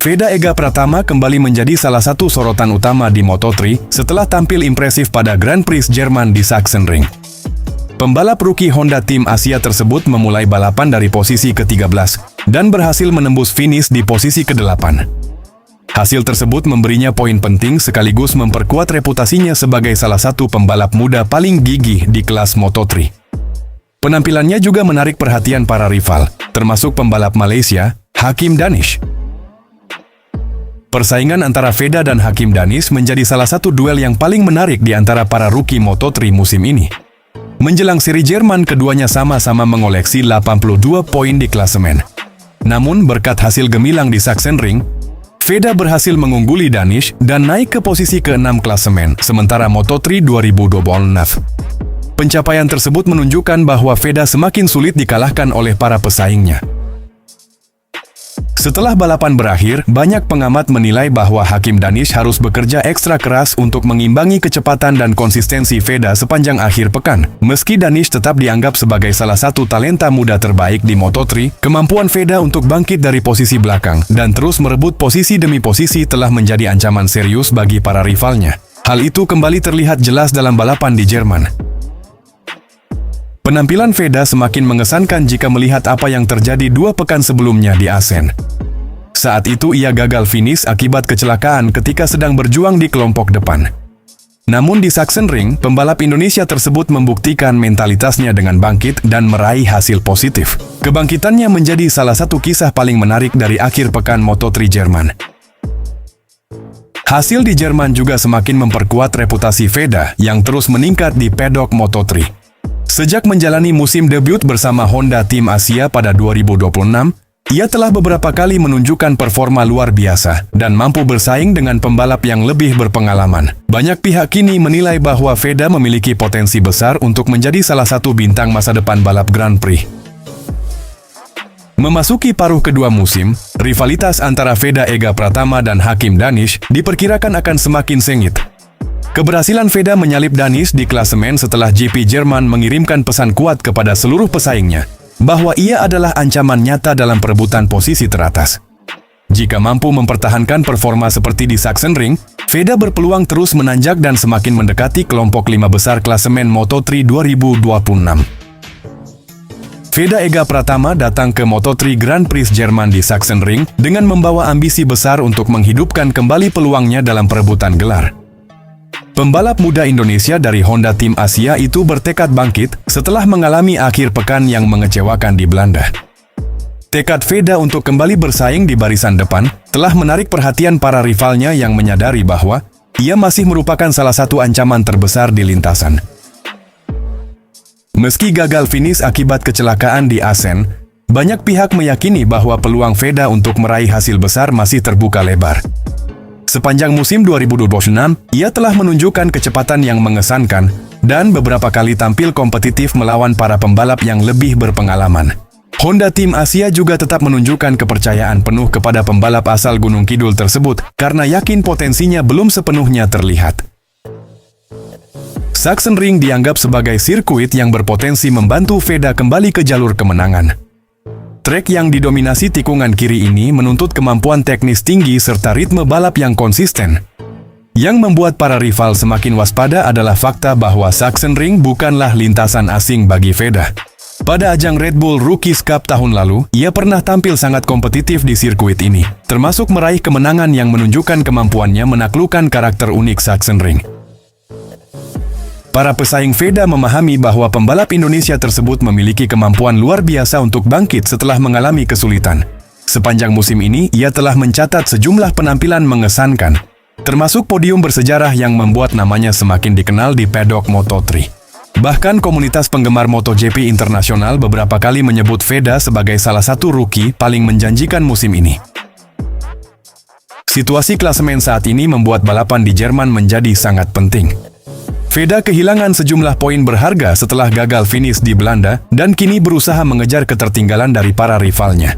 Veda Ega Pratama kembali menjadi salah satu sorotan utama di Moto3 setelah tampil impresif pada Grand Prix Jerman di Sachsenring. Pembalap rookie Honda Tim Asia tersebut memulai balapan dari posisi ke-13 dan berhasil menembus finish di posisi ke-8. Hasil tersebut memberinya poin penting sekaligus memperkuat reputasinya sebagai salah satu pembalap muda paling gigih di kelas Moto3. Penampilannya juga menarik perhatian para rival, termasuk pembalap Malaysia, Hakim Danish. Persaingan antara Veda dan Hakim Danish menjadi salah satu duel yang paling menarik di antara para rookie Moto3 musim ini. Menjelang seri Jerman, keduanya sama-sama mengoleksi 82 poin di klasemen. Namun berkat hasil gemilang di Sachsenring, Veda berhasil mengungguli Danish dan naik ke posisi ke-6 klasemen, sementara Moto3 2026. Pencapaian tersebut menunjukkan bahwa Veda semakin sulit dikalahkan oleh para pesaingnya. Setelah balapan berakhir, banyak pengamat menilai bahwa Hakim Danish harus bekerja ekstra keras untuk mengimbangi kecepatan dan konsistensi Veda sepanjang akhir pekan. Meski Danish tetap dianggap sebagai salah satu talenta muda terbaik di Moto3, kemampuan Veda untuk bangkit dari posisi belakang dan terus merebut posisi demi posisi telah menjadi ancaman serius bagi para rivalnya. Hal itu kembali terlihat jelas dalam balapan di Jerman. Penampilan Veda semakin mengesankan jika melihat apa yang terjadi 2 pekan sebelumnya di Assen. Saat itu ia gagal finish akibat kecelakaan ketika sedang berjuang di kelompok depan. Namun di Sachsenring, pembalap Indonesia tersebut membuktikan mentalitasnya dengan bangkit dan meraih hasil positif. Kebangkitannya menjadi salah satu kisah paling menarik dari akhir pekan Moto3 Jerman. Hasil di Jerman juga semakin memperkuat reputasi Veda yang terus meningkat di pedok Moto3. Sejak menjalani musim debut bersama Honda Tim Asia pada 2026, ia telah beberapa kali menunjukkan performa luar biasa dan mampu bersaing dengan pembalap yang lebih berpengalaman. Banyak pihak kini menilai bahwa Veda memiliki potensi besar untuk menjadi salah satu bintang masa depan balap Grand Prix. Memasuki paruh kedua musim, rivalitas antara Veda Ega Pratama dan Hakim Danish diperkirakan akan semakin sengit. Keberhasilan Veda menyalip Danish di klasemen setelah GP Jerman mengirimkan pesan kuat kepada seluruh pesaingnya bahwa ia adalah ancaman nyata dalam perebutan posisi teratas. Jika mampu mempertahankan performa seperti di Sachsenring, Veda berpeluang terus menanjak dan semakin mendekati kelompok 5 besar klasemen Moto3 2026. Veda Ega Pratama datang ke Moto3 Grand Prix Jerman di Sachsenring dengan membawa ambisi besar untuk menghidupkan kembali peluangnya dalam perebutan gelar. Pembalap muda Indonesia dari Honda Tim Asia itu bertekad bangkit setelah mengalami akhir pekan yang mengecewakan di Belanda. Tekad Veda untuk kembali bersaing di barisan depan telah menarik perhatian para rivalnya yang menyadari bahwa ia masih merupakan salah satu ancaman terbesar di lintasan. Meski gagal finish akibat kecelakaan di Assen, banyak pihak meyakini bahwa peluang Veda untuk meraih hasil besar masih terbuka lebar. Sepanjang musim 2026, ia telah menunjukkan kecepatan yang mengesankan dan beberapa kali tampil kompetitif melawan para pembalap yang lebih berpengalaman. Honda Tim Asia juga tetap menunjukkan kepercayaan penuh kepada pembalap asal Gunung Kidul tersebut karena yakin potensinya belum sepenuhnya terlihat. Sachsenring dianggap sebagai sirkuit yang berpotensi membantu Veda kembali ke jalur kemenangan. Trek yang didominasi tikungan kiri ini menuntut kemampuan teknis tinggi serta ritme balap yang konsisten. Yang membuat para rival semakin waspada adalah fakta bahwa Sachsenring bukanlah lintasan asing bagi Veda. Pada ajang Red Bull Rookies Cup tahun lalu, ia pernah tampil sangat kompetitif di sirkuit ini, termasuk meraih kemenangan yang menunjukkan kemampuannya menaklukkan karakter unik Sachsenring. Para pesaing Veda memahami bahwa pembalap Indonesia tersebut memiliki kemampuan luar biasa untuk bangkit setelah mengalami kesulitan. Sepanjang musim ini, ia telah mencatat sejumlah penampilan mengesankan, termasuk podium bersejarah yang membuat namanya semakin dikenal di pedok Moto3. Bahkan komunitas penggemar MotoGP internasional beberapa kali menyebut Veda sebagai salah satu rookie paling menjanjikan musim ini. Situasi klasemen saat ini membuat balapan di Jerman menjadi sangat penting. Veda kehilangan sejumlah poin berharga setelah gagal finish di Belanda dan kini berusaha mengejar ketertinggalan dari para rivalnya.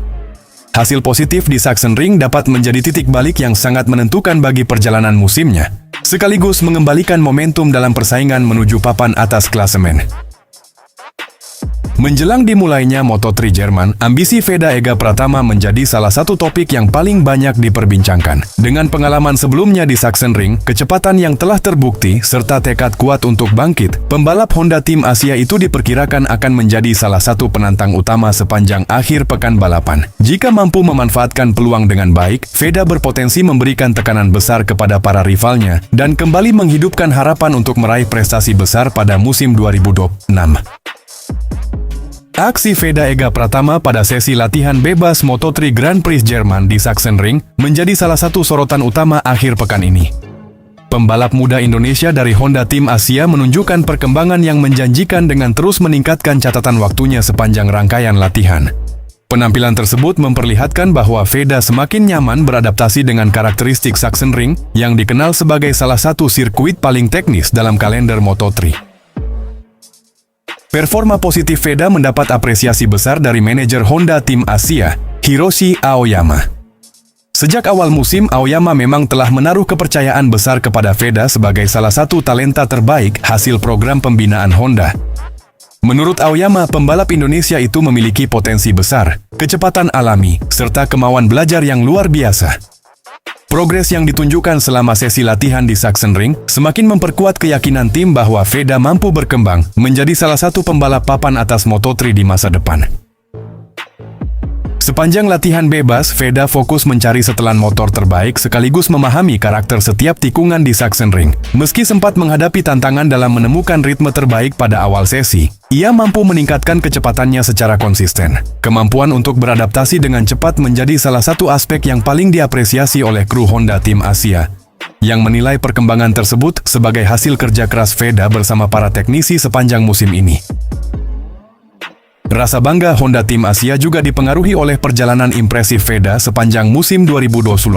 Hasil positif di Sachsenring dapat menjadi titik balik yang sangat menentukan bagi perjalanan musimnya, sekaligus mengembalikan momentum dalam persaingan menuju papan atas klasemen. Menjelang dimulainya Moto3 Jerman, ambisi Veda Ega Pratama menjadi salah satu topik yang paling banyak diperbincangkan. Dengan pengalaman sebelumnya di Sachsenring, kecepatan yang telah terbukti, serta tekad kuat untuk bangkit, pembalap Honda Tim Asia itu diperkirakan akan menjadi salah satu penantang utama sepanjang akhir pekan balapan. Jika mampu memanfaatkan peluang dengan baik, Veda berpotensi memberikan tekanan besar kepada para rivalnya dan kembali menghidupkan harapan untuk meraih prestasi besar pada musim 2026. Aksi Veda Ega Pratama pada sesi latihan bebas Moto3 Grand Prix Jerman di Sachsenring menjadi salah satu sorotan utama akhir pekan ini. Pembalap muda Indonesia dari Honda Tim Asia menunjukkan perkembangan yang menjanjikan dengan terus meningkatkan catatan waktunya sepanjang rangkaian latihan. Penampilan tersebut memperlihatkan bahwa Veda semakin nyaman beradaptasi dengan karakteristik Sachsenring yang dikenal sebagai salah satu sirkuit paling teknis dalam kalender Moto3. Performa positif Veda mendapat apresiasi besar dari manajer Honda Tim Asia, Hiroshi Aoyama. Sejak awal musim, Aoyama memang telah menaruh kepercayaan besar kepada Veda sebagai salah satu talenta terbaik hasil program pembinaan Honda. Menurut Aoyama, pembalap Indonesia itu memiliki potensi besar, kecepatan alami, serta kemauan belajar yang luar biasa. Progres yang ditunjukkan selama sesi latihan di Sachsenring semakin memperkuat keyakinan tim bahwa Veda mampu berkembang menjadi salah satu pembalap papan atas Moto3 di masa depan. Sepanjang latihan bebas, Veda fokus mencari setelan motor terbaik sekaligus memahami karakter setiap tikungan di Sachsenring. Meski sempat menghadapi tantangan dalam menemukan ritme terbaik pada awal sesi, ia mampu meningkatkan kecepatannya secara konsisten. Kemampuan untuk beradaptasi dengan cepat menjadi salah satu aspek yang paling diapresiasi oleh kru Honda Tim Asia, yang menilai perkembangan tersebut sebagai hasil kerja keras Veda bersama para teknisi sepanjang musim ini. Rasa bangga Honda Tim Asia juga dipengaruhi oleh perjalanan impresif Veda sepanjang musim 2026.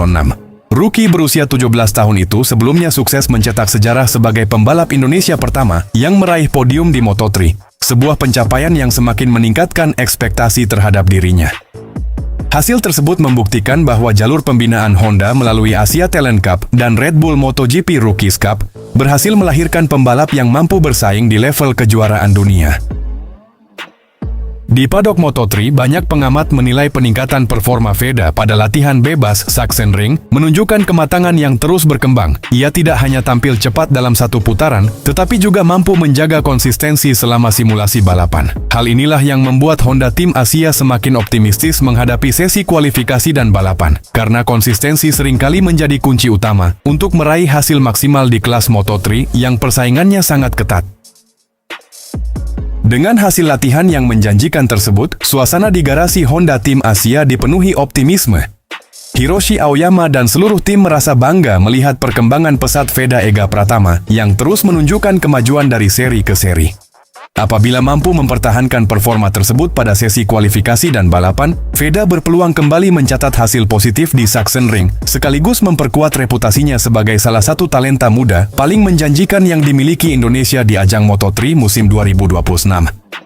Rookie berusia 17 tahun itu sebelumnya sukses mencetak sejarah sebagai pembalap Indonesia pertama yang meraih podium di Moto3, sebuah pencapaian yang semakin meningkatkan ekspektasi terhadap dirinya. Hasil tersebut membuktikan bahwa jalur pembinaan Honda melalui Asia Talent Cup dan Red Bull MotoGP Rookies Cup berhasil melahirkan pembalap yang mampu bersaing di level kejuaraan dunia. Di padok Moto3, banyak pengamat menilai peningkatan performa Veda pada latihan bebas Sachsenring menunjukkan kematangan yang terus berkembang. Ia tidak hanya tampil cepat dalam satu putaran, tetapi juga mampu menjaga konsistensi selama simulasi balapan. Hal inilah yang membuat Honda Tim Asia semakin optimistis menghadapi sesi kualifikasi dan balapan, karena konsistensi seringkali menjadi kunci utama untuk meraih hasil maksimal di kelas Moto3 yang persaingannya sangat ketat. Dengan hasil latihan yang menjanjikan tersebut, suasana di garasi Honda Tim Asia dipenuhi optimisme. Hiroshi Aoyama dan seluruh tim merasa bangga melihat perkembangan pesat Veda Ega Pratama yang terus menunjukkan kemajuan dari seri ke seri. Apabila mampu mempertahankan performa tersebut pada sesi kualifikasi dan balapan, Veda berpeluang kembali mencatat hasil positif di Sachsenring, sekaligus memperkuat reputasinya sebagai salah satu talenta muda paling menjanjikan yang dimiliki Indonesia di ajang Moto3 musim 2026.